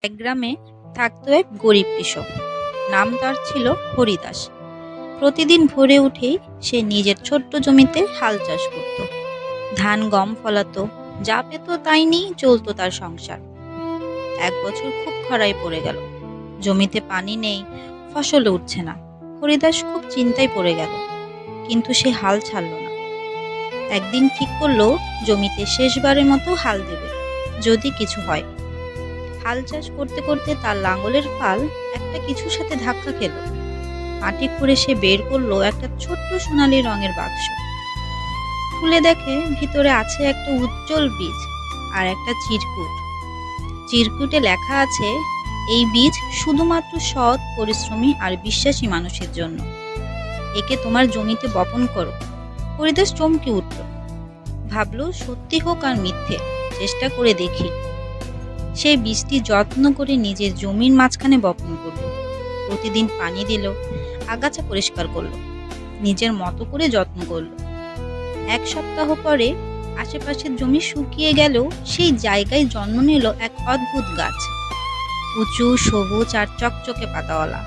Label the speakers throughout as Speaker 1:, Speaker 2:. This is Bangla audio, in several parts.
Speaker 1: এক গ্রামে থাকতো এক গরিব কৃষক। নাম তার ছিল হরিদাস। প্রতিদিন ভোরে উঠেই সে নিজের ছোট্ট জমিতে হাল চাষ করত, ধান গম ফলাতো, যা পেত তাই নিয়েই চলতো তার সংসার। এক বছর খুব খরায় পড়ে গেল, জমিতে পানি নেই, ফসল উঠছে না। হরিদাস খুব চিন্তায় পড়ে গেল, কিন্তু সে হাল ছাড়ল না। একদিন ঠিক করলো জমিতে শেষবারের মতো হাল দেবে, যদি কিছু হয়। হাল চাষ করতে করতে তার লাঙলের ফাল একটা কিছুর সাথে ধাক্কা খেল। মাটি খুঁড়ে সে বের করলো একটা ছোট্ট সোনালী রঙের বাক্স। খুলে দেখে ভিতরে আছে একটা উজ্জ্বল বীজ আর একটা চিরকুট। চিরকুটে লেখা আছে, এই বীজ শুধুমাত্র সৎ, পরিশ্রমী আর বিশ্বাসী মানুষের জন্য। একে তোমার জমিতে বপন করো। হরিদাস চমকে উঠল, ভাবলো সত্যি হোক আর মিথ্যে, চেষ্টা করে দেখি। সেই বীজটি যত্ন করে নিজের জমির মাঝখানে বপন করল। প্রতিদিন পানি দিল, আগাছা পরিষ্কার করলো, নিজের মতো করে যত্ন করলো। এক সপ্তাহ পরে আশেপাশের জমি শুকিয়ে গেলেও সেই জায়গায় জন্ম নিল এক অদ্ভুত গাছ, উঁচু, সবুজ আর চকচকে পাতাওয়ালা।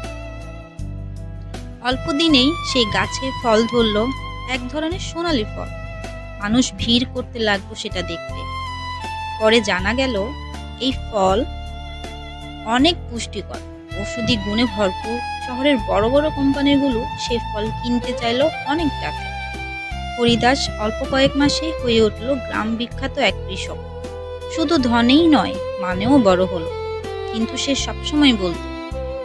Speaker 1: অল্প দিনেই সেই গাছে ফল ধরল, এক ধরনের সোনালী ফল। মানুষ ভিড় করতে লাগলো সেটা দেখতে। পরে জানা গেল এই ফল অনেক পুষ্টিকর, ঔষধি গুণে ভরপুর। শহরের বড় বড় কোম্পানিগুলো সে ফল কিনতে চাইলো অনেক টাকা। হরিদাস অল্প কয়েক মাসে হয়ে উঠল গ্রাম বিখ্যাত এক কৃষক। শুধু ধনেই নয়, মানেও বড় হলো। কিন্তু সে সবসময় বলতো,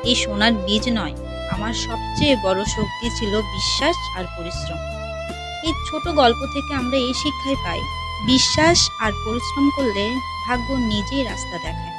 Speaker 1: এই সোনার বীজ নয়, আমার সবচেয়ে বড় শক্তি ছিল বিশ্বাস আর পরিশ্রম। এই ছোট গল্প থেকে আমরা এই শিক্ষাই পাই, বিশ্বাস আর পরিশ্রম করলে ভাগ্য নিজেই রাস্তা দেখায়।